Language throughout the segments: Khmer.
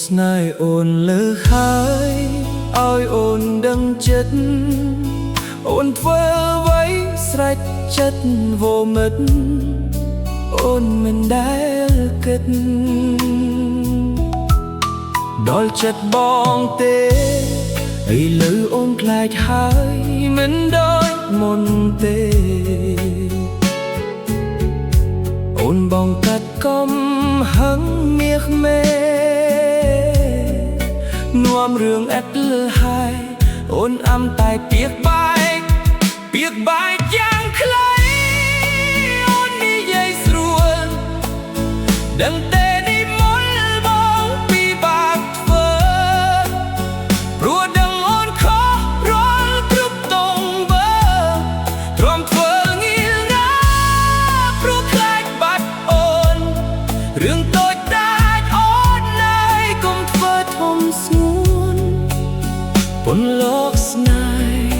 ស្នេហ៍អូនលើហើយឲ្យអូនដឹងចិត្តអូនធ្វើអ្វីស្រេចចិត្តវមិត្តអូនមិនដែលគិតដល់ចិត្តបងទេឥឡូវអូនខ្លាចហើយមិនដូចមុនទេអូនបងកាត់កំហឹងមាសមេនាំរឿងឥតលហើយអូនអំតែពាក្យបែកយ៉ាងខ្លីអូននិយាយស្រួលដឹងទេនេះមុនបងពីបាក់ធ្វើព្រោះដឹងអូនខុសរាល់គ្រប់តងបើទ្រាំធ្វើងាយណាព្រោះខ្លាចបាត់អូនរឿងតូចតាចអូនឡើយកុំធ្វើធំស្ងួនពន្លកស្នេហ៍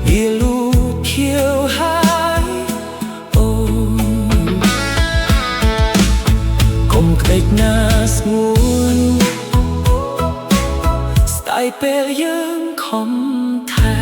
វាលូតខៀវហើយអូនកុំក្ដេកណាស្ងួនស្ដាយពេលយើងខំថែ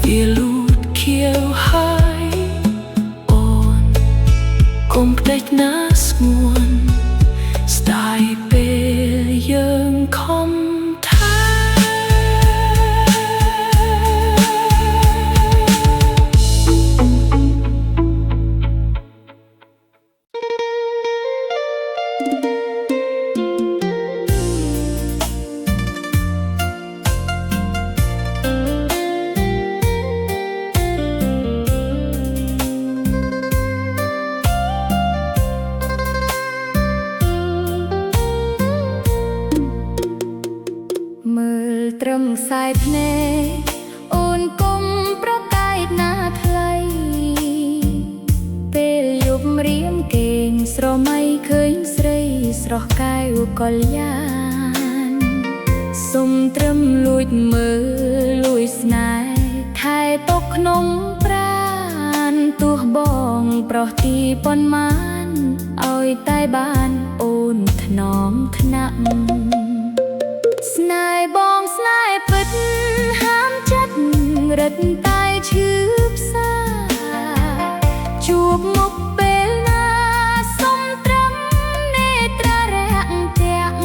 វាលូតខៀវហើយអូនកុំក្ដេកណាស្ងួនស្ដាយពេលយើងខំថែត្រឹមខ្សែភ្នែកអូនកុំប្រកែកណាខ្លីពេលយប់រៀងគេងស្រមៃឃើញស្រីស្រស់កែវកល្យានសុំត្រឹមលួចមើលលួយស្នេហ៍ថែទុកក្នុងប្រាណទោះបងប្រុសទីប៉ុន្មានឲ្យតែបានអូនថ្នមថ្នាក់ស្នេហ៍បងស្នេហ៍ពិតហាមចិត្តរឹតតែឈឺផ្សាជួបមុខពេលណាសុំត្រឹមនេត្រារាក់ទាំង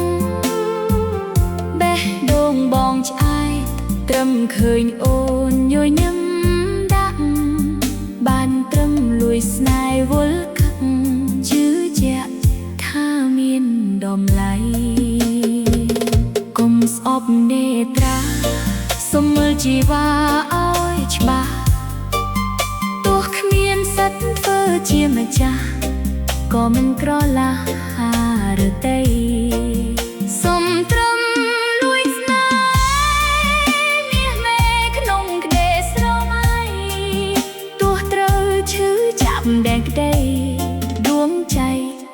បេះដូងបងឆ្អែតត្រឹមឃើញអូនញញឹមដាក់បានត្រឹមលួយស្នេហ៍វល់ខឹកជឿជាក់ថាមានតម្លៃស្អប់នេត្រាសុំមើលជីវ៉ាឲ្យច្បាស់ទោះគ្មានសិទ្ធធ្វើជាម្ចាស់ក៏មិនក្រឡារតីសុំត្រឹមលួយស្នេហ៍មាសមេក្នុងក្ដីស្រមៃទោះត្រូវឈឺចាប់ដែងក្ដីដួងใจ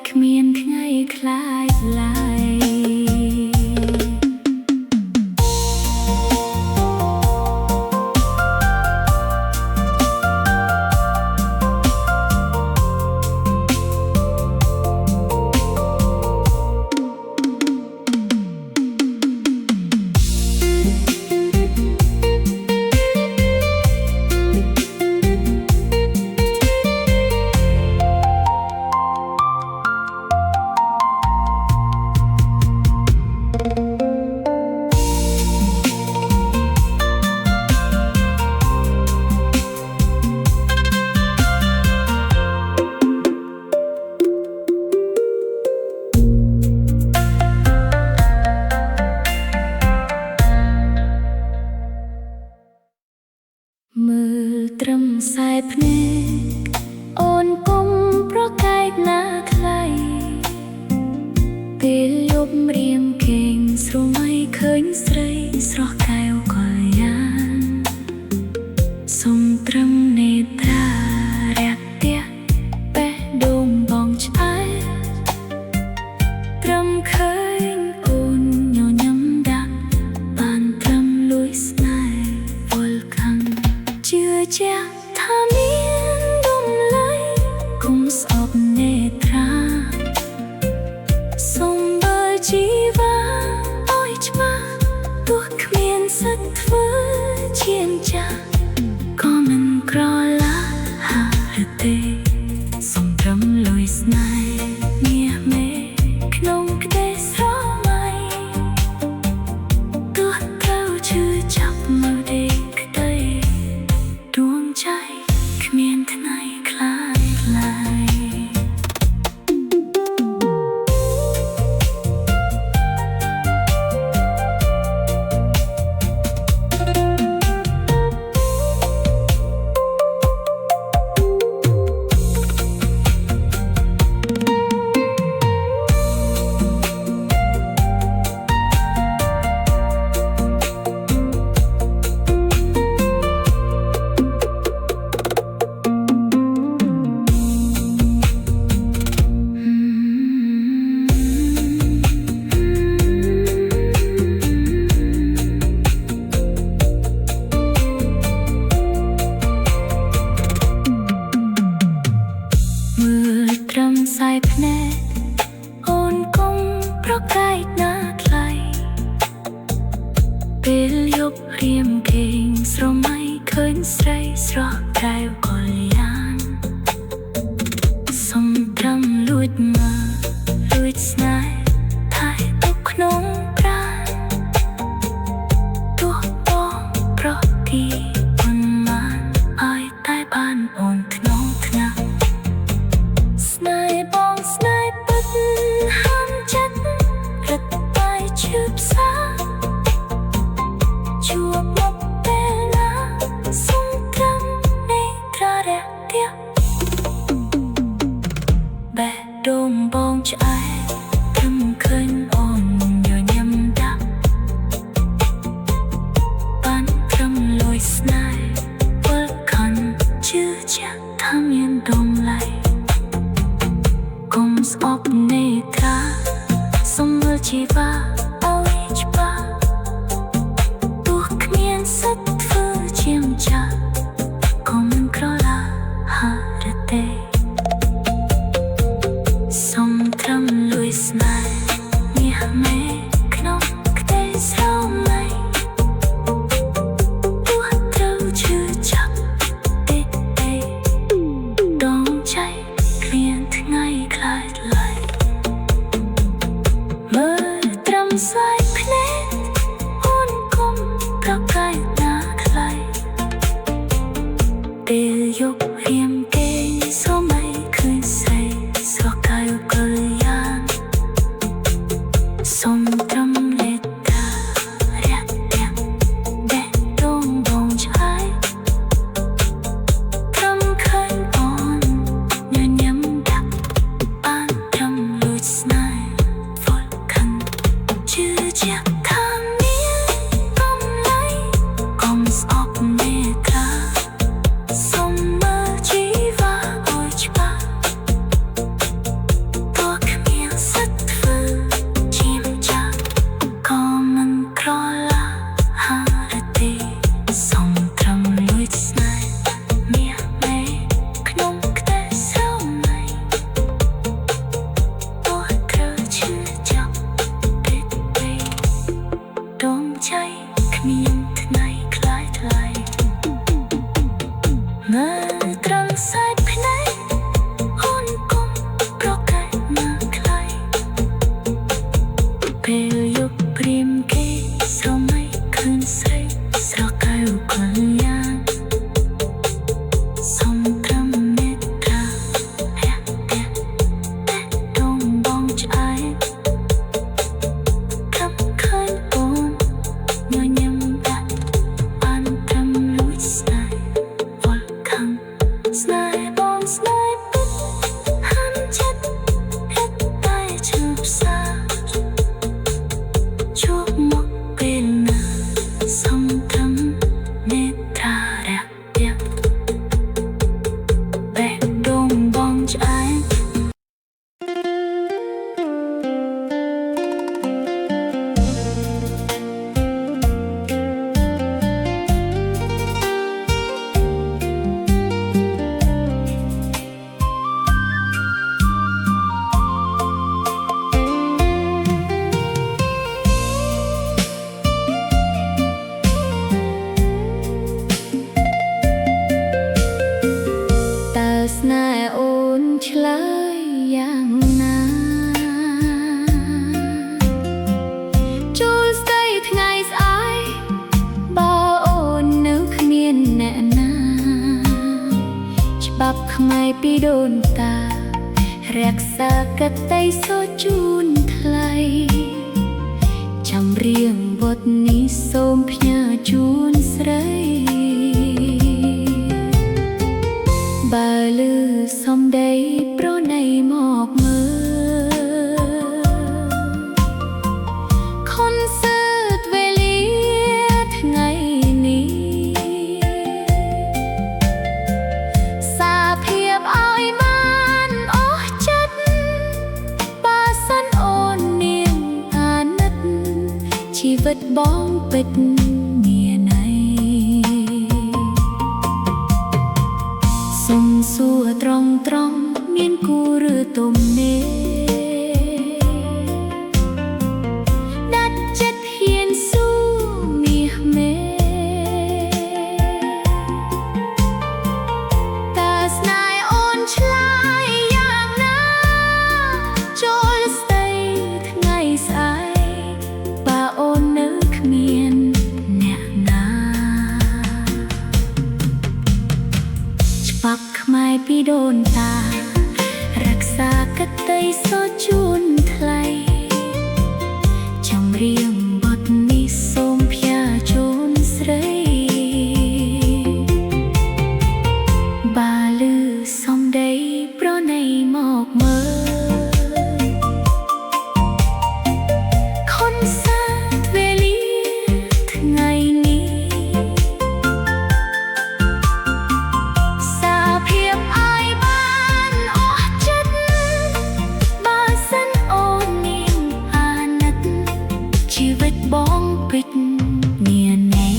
គ្មានថ្ងៃខ្លាចឡើយ สายភ្នែកអូនគង់ប្រកែកណាថ្លៃពេលយប់រៀមគេងស្រមៃឃើញស្រីស្រស់កែវកល្យានសុំត្រឹមលួចមើលលួចស្នេហ៍ថែទុកក្នុងប្រាណទោះបងប្រទីប៉ុន្មានឲ្យតែបានអូនធ្នងថ្នាក់ស្នេហ៍បងស្នេហ៍ពិតហាមចិត្តរត់ទៅឈឺផ្សាជួបមកពេលណាសុំត្រឹមនៃត្ររះទៀតបែកដូងបងឆ្អែតត្រឹមឃើញអូនញញឹមដាក់បានត្រឹមលួយស្នេហ៍ពលខន់ជឿជាក់ថាមានតម្លៃកុំស្អប់នេត្រាសុំមើលជីវាឲ្យច្បាស់ទោះគ្មានសិទ្ធធ្វើជាម្ចាស់ក៏មិនក្រឡាហារទេសុំត្រឹមលួយស្នេហ៍មាសមេក្នុងខ្ទេស្រមៃទោះត្រូវឈឺចាប់តិចទេដងใจគ្មានថ្ងៃខ្លាចឡើយមើលត្រឹមស្លាយភ្នែកអូនគុំប្រកែកណាថ្លៃពេលយប់រៀមគេងស្រមៃឃើញស្រីស្រស់កែវកល្យានសុំត្រឹមលេតតារះទាំងបែកដូងបងឆ្អែតត្រឹមឃើញអូនញញឹមដាក់បានត្រឹមលួចស្នេហ៍វល់ខណ្ឌជឿជាក់ថាមានតម្លៃកុំស្អប់នេត្រាសុំមើលជីវាឲ្យច្បាស់ទោះគ្មានសិទ្ធធ្វើជាម្ចាស់ក៏មិនក្រឡាហារទេសុំត្រឹមលួចស្នេហ៍មាសមេក្នុងខ្ទេស្រមៃទោះត្រូវឈឺចាប់តិចទេដងใจគ្មានថ្ងៃខ្លាចថ្លៃមើលត្រឹមស្អាតភ្នែកអូនគុំប្រកែកណាថ្លៃពេលយប់ព្រាមគេស្រមៃឃើញស្រីស្រស់កែវកល្យានសុំត្រឹមមេត្តារះទាំងបែកដូងបងឆ្អែតត្រឹមឃើញអូនញញឹមដាក់បានត្រឹមលួចស្នេហ៍វល់ខណ្ឌស្នេហ៍បងស្នេហ៍ពិតហាមចិត្តរត់តែឈឺផ្សាជួបមកពេលណាសុំត្រឹមនេត្រារះទាំងបែកដូងបងឆ្អែតតើស្នេហ៍អូនឆ្លើយយ៉ាងណាចូលស្ដីថ្ងៃស្អែកបើអូននៅគ្មានអ្នកណាច្បាប់ខ្មែរពីដូនតារក្សាកតេសុជូនថ្លៃចម្រៀងបទនេះសូមផ្ញើជូនស្រីបើលឺសំដីប្រណីមកមើលខុនសឺតវេលាថ្ងៃនេះសាភាពឲ្យបានអស់ចិត្តបើសិនអូននាងអាណិតជីវិតបងពិតមានន័យសុំសួរត្រង់មានគូឬទុំ ក្តីសោកជួនថ្លៃចម្រៀងបទនេះសូមផ្ញើជូនស្រីបាលឺសំដីប្រណីមកមើលបងពេជ្រមានន័យ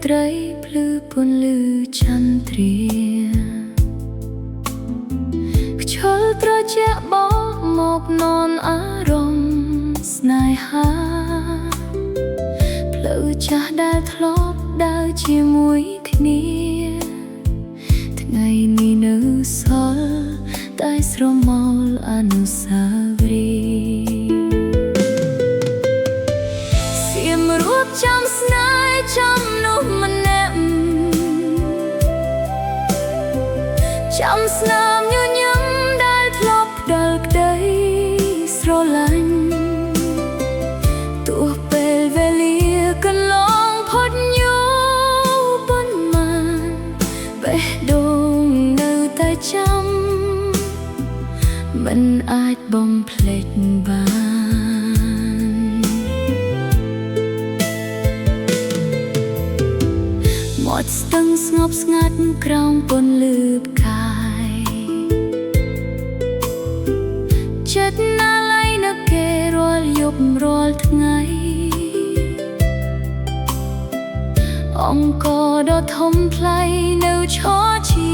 ត្រីភ្លឺពន្លឺចន្ទ្រាខ្យល់ត្រជាក់បោកមកនន់អារម្មណ៍ស្នេហាផ្លូវចាស់ដែលធ្លាប់ដើរជាមួយគ្នាថ្ងៃនេះនៅសល់តែស្រមោលអនុស្សាវរីយ៍សៀមរួបចាំស្នេហ៍ចាំនោះម្នាក់ចាំស្នាមញញឹមដែលធ្លាប់ផ្ដល់ក្ដីស្រឡាញ់ទោះពេលវេលាកន្លងផុតយូរប៉ុន្មានបេះដូងនៅតែចាំមិនអាចបំភ្លេចបានមាត់ស្ទឹងស្ងប់ស្ងាត់ក្រោមពន្លឺផ្កាយចិត្តណាល័យនឹកគេរាល់យប់រាល់ថ្ងៃអង្គដ៏ធំថ្លៃនៅឈរជា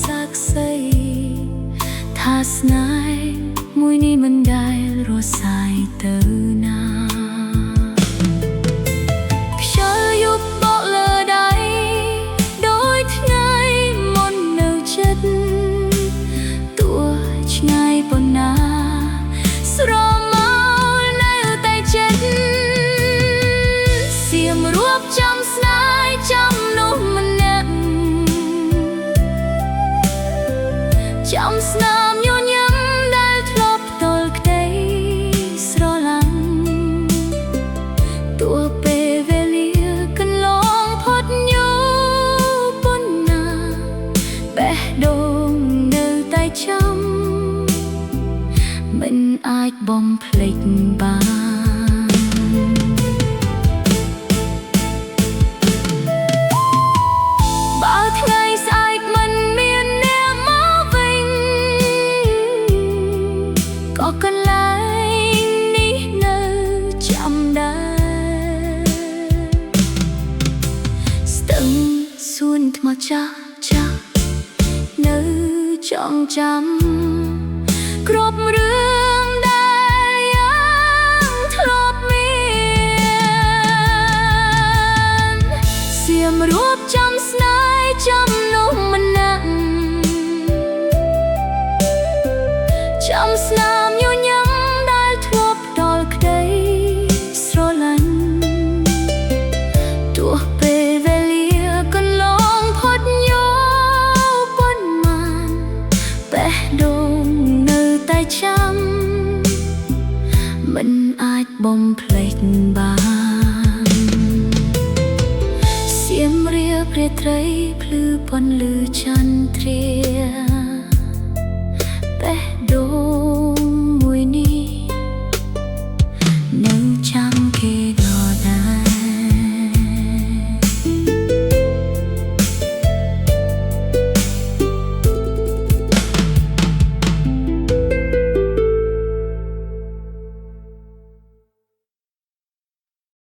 សាក្សីថាស្នេហ៍មួយនេះមិនដែលរសាយទៅណាខ្យល់យប់បក់លើដៃដូចថ្ងៃមុននៅចិត្តទោះឆ្ងាយប៉ុណ្ណាស្រមោលនៅតែចិត្តសៀមរួបចាំស្នេហ៍ចាំនោះម្នាក់ចាំស្នាមញញឹមដែលធ្លាប់ផ្ដល់ក្ដីស្រឡាញ់ទោះពេលវេលាកន្លងផុតយូរប៉ុណ្ណាបេះដូងនៅតែចាំមិនអាចបំភ្លេចបានបើថ្ងៃស្អែកមិនមានអ្នកមកវិញក៏កន្លែងនេះនៅចាំដែរស្ទឹងសួនថ្មចាស់ចាស់នៅចងចាំគ្រប់រឿងដែលយ៉ាងធ្លាប់មានសៀមរួបចាំស្នេហ៍ចាំនោះម្នាក់ចាំស្នាមញញឹមដែលធ្លាប់ផ្ដល់ក្ដីស្រឡាញ់ទោះពេលវេលាកន្លងផុតយូរប៉ុន្មានបេះដូង មិនអាចបំភ្លេចបានសៀមរាបរាត្រីភ្លឺពន្លឺចន្ទ្រាបេះដូង